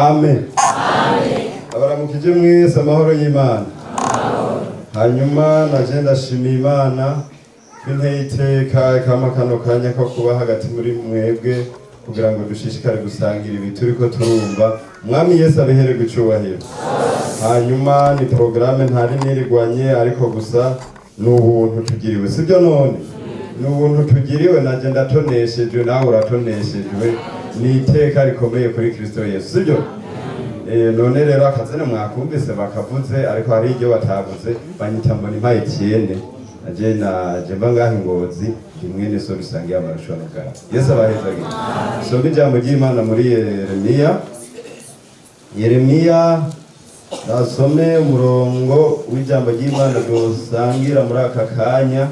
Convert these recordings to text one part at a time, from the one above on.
amen. Abaramukije mwese amahoro y'Imana. Hanyuma naje ndashimira Imana binteye iteka kama kano kanya ko kuba hagati muri mwebwe kugira ngo dushishikare gusangira ibi turiko turumva. Mwami Yesu abihererwe icubahiro. Hanyuma ni programme ntari nirigwanye ariko gusa n'ubuntu tugiriwe, sibyo none? N'ubuntu tugiriwe naje ndatoneshejwe nawe uratoneshejwe ni iteka rikomeye kuri Kristo Yesu, sibyo? None rero akazene mwakumvise bakavuze ariko hari iryo batavuze banyita mbona impaye tiene naje naje mbangaho Ngozi kimwene so bisangiye amarushanwa bwa Yesu abahezage. So bijambo ry'Imana muri Yeremiya nasome umurongo w'ijambo ry'Imana dusangira muri aka kanya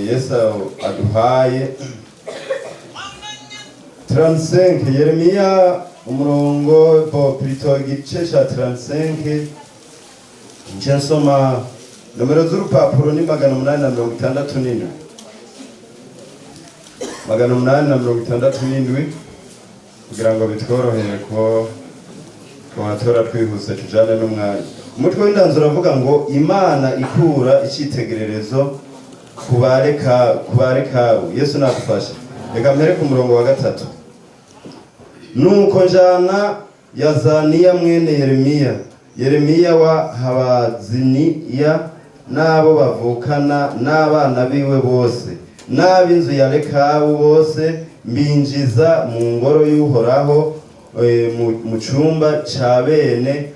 Yesu aduhaye 35 Yeremiya umurongo plutôt igice ca 35 nsoma nomero z'urupapuro ni 867 kugira ngo bitworohere ko twatora twihuse tujane n'umwanya. Umutwe w'indanzo uravuga ngo Imana ikura icitegererezo kubarekabu. Yesu nakufasha. Reka mpere ku murongo wa 3. Nuko njana Yazaniya mwene Yeremiya wa Habaziniya n'abo bavukana n'abana biwe bose n'ab'inzu ya Rekabu bose mbinjiza mu ngoro y'Uhoraho mu cumba ca bene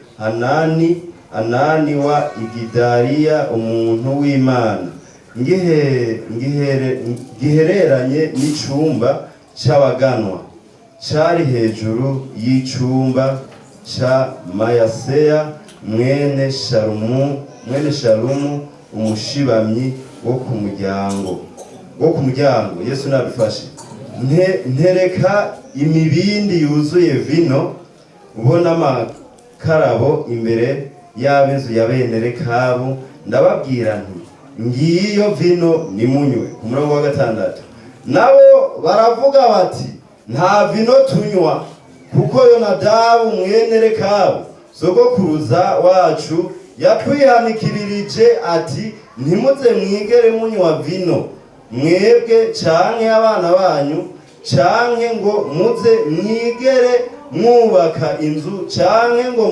Anani wa Igidariya umuntu w'Imana gihereranye n'icumba c'abaganwa cari hejuru y'icumba cha Mayaseya mwene Shalumu umushibamyi wo ku muryango. Yesu nabifashe. Ntereka imibindi yuzuye vino ubona amakarabo imbere y'ab'inzu ya bene Rekabu ndababwira nti ngiyo vino nimunywe. Ku murongo wa 6 nabo baravuga bati nta vino tunywa kuko Yonadabu mwene Rekabu sogokuruza wacu yatwihanikirije ati ntimuze mwigere munywa vino mwebwe canke abana banyu canke ngo muze mwigere mwubaka inzu canke ngo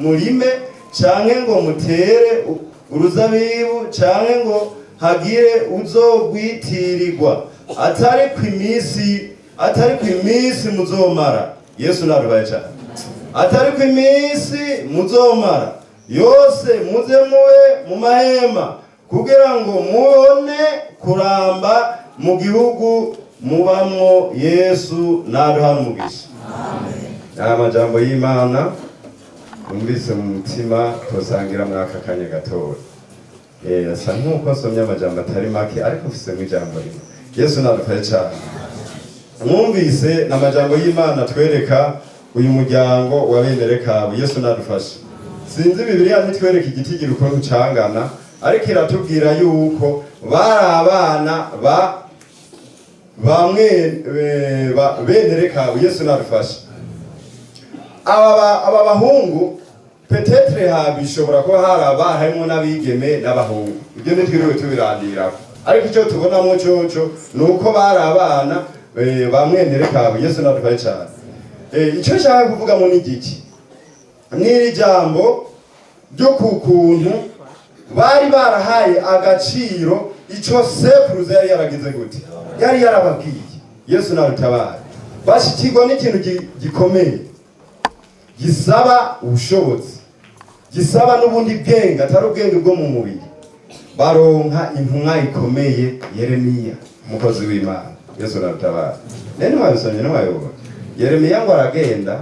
murime canke ngo mutere uruzabibu canke ngo hagire uzogwitirirwa atari kw'imisi muzomara. Yesu narubaye cyane. Atari kw'imisi muzomara yose muze muwe mu mahema kugira ngo mubone kuramba mu gihugu mubamwo. Yesu naruhana umugisha. Amen. Amajambo y'Imana umvise mu mutima tosangira mwaka kanya gatoya. Asa nkuko asomye amajambo atari make ariko mfise mu ijambo rimwe. Yesu narufaye cyane. Mwumvise n'amajambo y'Imana twereka uyu muryango wa bene Rekabu. Yesu nadufashe. Sinzi Bibiliya nitwereka igiti giruko cangana ariko iratubwira yuko bari abana bene Rekabu. Yesu nadufashe. Aba bahungu petetre habishobora ko harimo n'abigeme n'abahungu. Ibyo nitwiriwe tubirandira. Ariko icyo tubonamo cyoco nuko bari abana bamwene Rekabu. Yesu nadufaye cyane. Icyo nshaka kuvuga mu n'igiki n'iri jambo ryo kukuntu bari barahaye agaciro ico sekuruza yari yaragize gute yari yarababwiye. Yesu narutabara bashikirwa n'ikintu gikomeye gisaba ubushobozi, gisaba n'ubundi bwenge atari ubwenge bwo mu mubiri. Baronka intumwa ikomeye Yeremiya umukozi w'Imana. Yesu narutabara. Nene mwabisomye n'abayobozi. Yeremiya ngo aragenda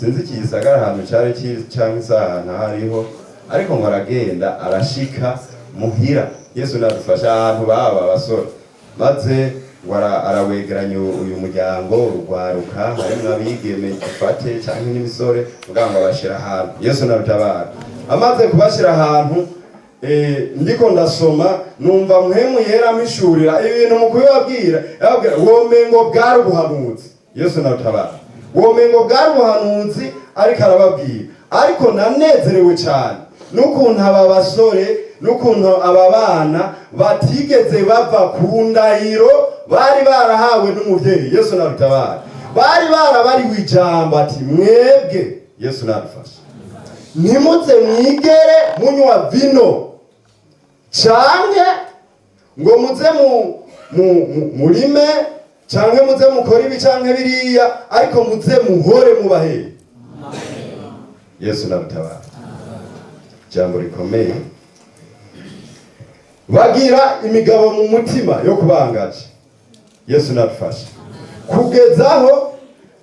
sinzi kigisagara ahantu cari cyangwa isahana hariho ariko ngo aragenda arashika muhira. Yesu nadufasha ahantu baba basora maze ngo arawegeranya uyu muryango urwaruka harimo abigeme gifate cyangwa n'imisore kugira ngo abashira ahantu. Yesu narutabara amaze kubashira ahantu ndiko ndasoma numva muhemu yera mishurira ibintu mukuru yabwira womengo bwari ubuhanuzi. Yesu narutabara womengo bwari ubuhanuzi ariko arababwira. Ariko nanezerewe cyane n'ukuntu aba basore n'ukuntu aba bana batigeze bava ku ndahiro bari barahawe n'umuvyeyi Yesu narutabara, bari barabariwe ijambo ati mwebwe Yesu narufasha ntimuze mwigere munywa vino canke ngo muze murime canke muze mukora ibi canke biriya, ariko muze muhore mubahe. Yesu narutabara. Jambo rikomeye, bagira imigabo mu mutima yo kubangaje. Yesu narufasha kugezaho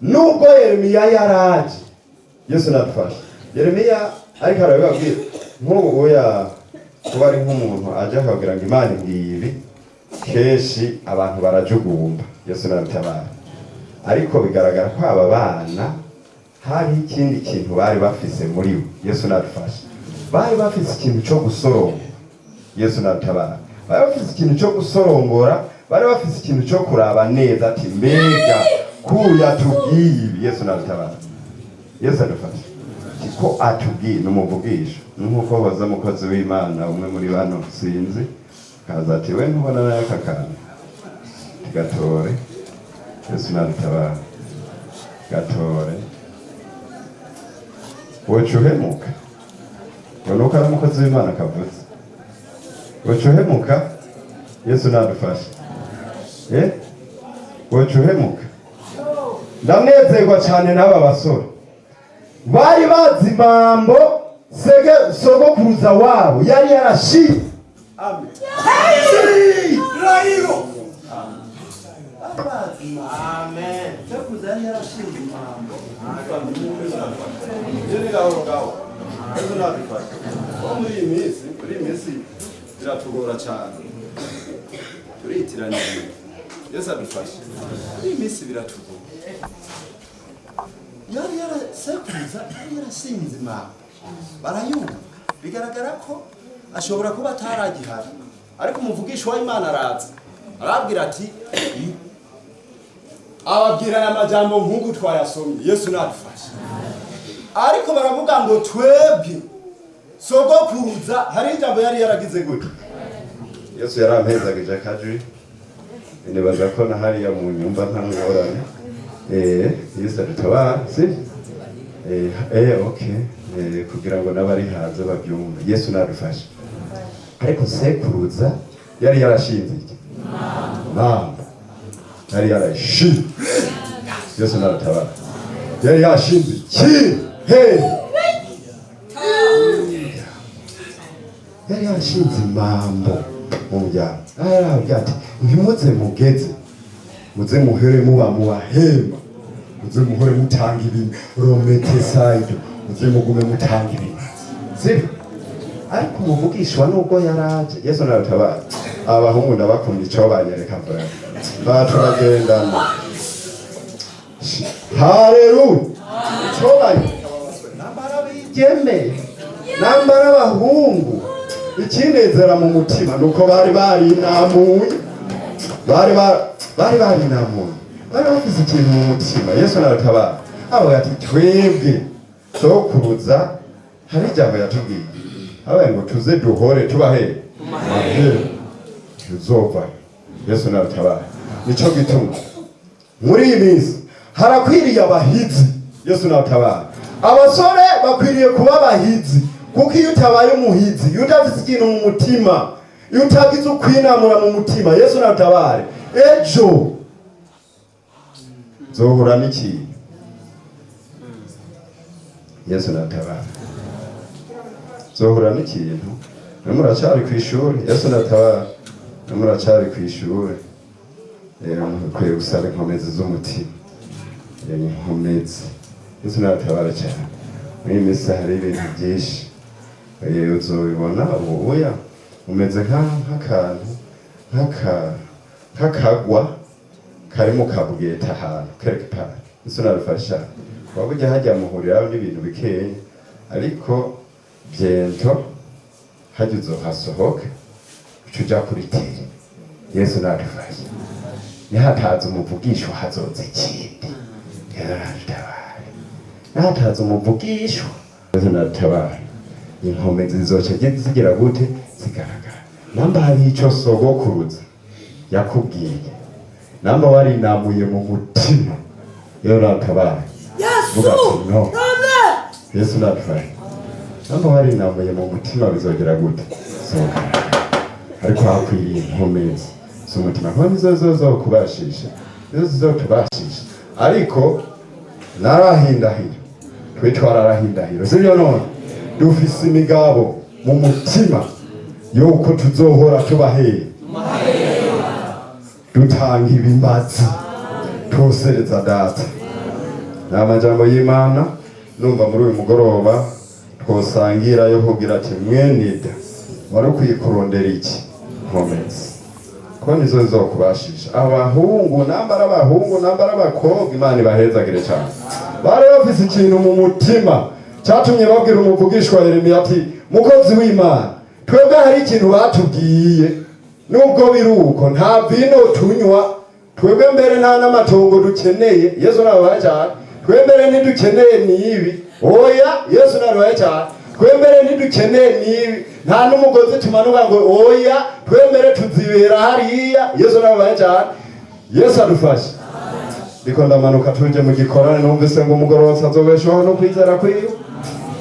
nubwo Yeremiya yaraje. Yesu narufasha. Yeremiya ariko arababwira nk'ubu oya kuba ari nk'umuntu aje akabwira ngo Imana ngibi, keshi abantu barajugumba. Yesu narutabara. Ariko bigaragara ko aba bana hari ikindi kintu bari bafise muri bo. Yesu narufasha. Bari bafise ikintu cyo gusoroma. Yesu narutabara. Bari bafise ikintu cyo gusorongora, bari bafise ikintu cyo kuraba neza ati mbega kuya tugiye. Yesu narutabara. Yesu arufasha. Kiko atubwiye n'umuvugisha nuko baza mukozi w'Imana umwe muri bano sinzi kaza ati we ntubona nayo kakana gatore. Yesu narutabara. Gatore wocuhemuka wonuka n'umukozi w'Imana kavuze wocuhemuka. Yesu nadufasha. Wocuhemuka. Ndamwezerwa cyane n'aba basore bari bazi mambo sogokuruza wabo yari yarashiri. Amen. Rairo. Amen. Sogokuruza yari yarashiri mambo. Yeni gaho gaho. Yesu nadufasha. Muri iyi minsi biratugora cyane. Turitiranye. Yesu adufasha. Iyi minsi biratugora. Yari yarasekuza, yari yarasinze Imana. Barayumva. Bigaragara ko ashobora kuba ataragihara. Ariko umuvugisha wa Imana araza. Arabwira ati ababwira amajambo nk'uko twayasomye. Yesu nadufasha. Ariko baravuga ngo twebwe sogokuruza hari ijambo yari yaragize gute. Yesu yarampezagije akajwi. Nibaza ko na hariya mu nyumba nta ngorane. Yesu adutabara, si? Okay. Kugira ngo n'abari hanze babyumve. Yesu nadufasha. Ariko sekuruza yari yarashinze iki? Mama. Yari yarashinze. Yesu nadutabara. Yari yashinze iki? Yari yashinze mambo mu muryango. Arabwira ati ntimuze mugeze, muze muhere muba muwahemba, muze muhore mutanga ibintu rometesaido, muze mugume mutanga ibintu. Sibyo? Ariko umuvugishwa nubwo yaraje. Yesu narutabara. Abahungu ndabakunda icyo banyereka mbere. Baturagendana. Haleluya. Icyo banyereka nambara bigeme, nambara abahungu. Ikinezera mu mutima nuko bari inamuye. Bari inamuye. Bari bafise ikintu mu mutima. Yesu narutabara. Abo ati twebwe sokuruza hari ijambo yatubwiye. Abaye ngo tuze duhore tubahe mahero tuzova. Yesu narutabara. Nico gituma muri iyi minsi harakwiriye abahizi. Yesu narutabara. Abasore bakwiriye kuba abahizi, kuko iyo utabaye umuhizi, iyo udafite ikintu mu mutima, iyo utagize ukwinamura mu mutima, Yesu narutabare, ejo zohura n'iki. Yesu narutabare. Zohura n'ikintu. Muracari ku ishuri. Yesu narutabara. Muracari ku ishuri. Mukwiye gusaba inkomezi z'umutima. Inkomezi. Yesu narutabara cyane. Muri misa hari ibintu byinshi. Uzobibona oya umeze nk'akagwa kari mu kabugeta ahantu quelque part. Yesu narufasha. Wabujya hajya muhuriraho n'ibintu bikeye, ariko byento hajya uzohasohoka ucuja kuri teri. Yesu narufasha. Nihataza umuvugisho hazoza ikindi. Yararutabare. nataza umuvugishwa natabara inkomezi zizoca zigira gute zigaragara. Namba hari ico sogokuruza yakubwiye, namba warinamuye mu mutima yo natabara no Yesu natwaye, namba warinamuye mu mutima bizogera gute zogaragara. Ariko hakwiriye inkomezi z'umutima, nko nizo zizokubashisha, nizo zizotubashisha. Ariko narahindahiro, twe twararahindahiro, sivyo none dufise imigabo mu mutima yuko tuzohora tubaheye, dutanga ibimazi, tusereza data. N'amajambo y'Imana numva muri uyu mugoroba twosangira yo kugira ati mwenida wari kwikurondera iki nkomezi, ko nizo zizokubashisha. Abahungu nambara abahungu nambara abakobwa, Imana ibahezagire cyane, bari bafise ikintu mu mutima cyatumye babwira umuvugishwa Yeremiya ati mukozi w'Imana, twebwe hari ikintu batubwiye, nubwo biruko nta vino tunywa, twebwe mbere nta n'amatongo dukeneye. Yesu nabaye cyane, twembere ntidukeneye nibi, oya Yesu nabaye cyane, twembere ntidukeneye nibi, nta n'umugozi tumanuka ngo oya twembere tuzibera hariya. Yesu nabaye cyane, Yesu adufashe. Ndiko ndamanuka tuje mu gikorane, numvise ngo umugoroba azobeshaho no kwizera kwiwe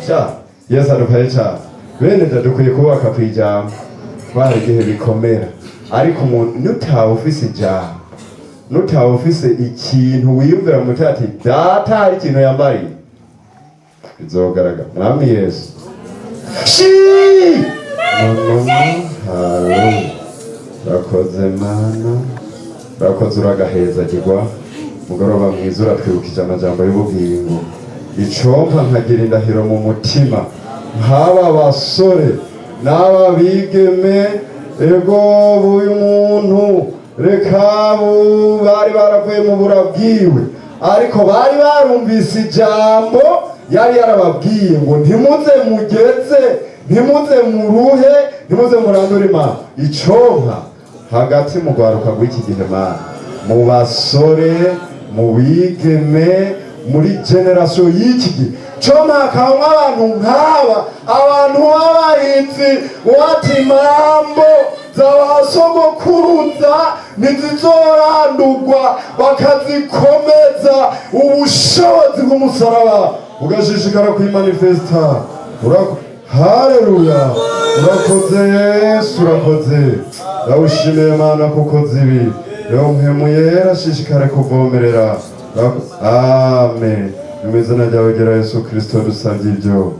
cya Yesu adufashe cyane. Bene dukwiye kubaka kwijambo, twari igihe bikomera, ariko umuntu nutawe ufise ijambo, nutawe ufise ikintu wiyumvira mu mutima ati data hari ikintu yambariye, bizogaragara. Mwami Yesu urakoze Mana, urakoze uragahezagirwa. Mugoroba mwiza uratwibukije amajambo y'ubugingo, icompa nkagira indahiro mu mutima nk'aba basore n'aba bigeme. Ego buyu muntu reka bari baravuye mu burabwiwe, ariko bari barumvise ijambo yari yarababwiye ngo ntimuze mugeze, ntimuze muruhe, ntimuze murandure Imana. Iconka hagati mu rwaruka rw'iki gihe Mana, mu basore, mu bigeme, muri generasiyo y'iki gihe, coma hakabamwo abantu nk'aba, abantu b'abahinzi wati impambo z'abasogokuruza ntizizorandurwa, bakazikomeza ubushobozi bw'umusaraba ugashishikara kwimanifesta. Haleluya, urakoze Yesu, urakoze. Ndawushimiye Mana kuko zibi rero mpemuye yarashishikare kuvomerera. Amen. Mu izina ryawe Yesu Kristo dusabye ibyo.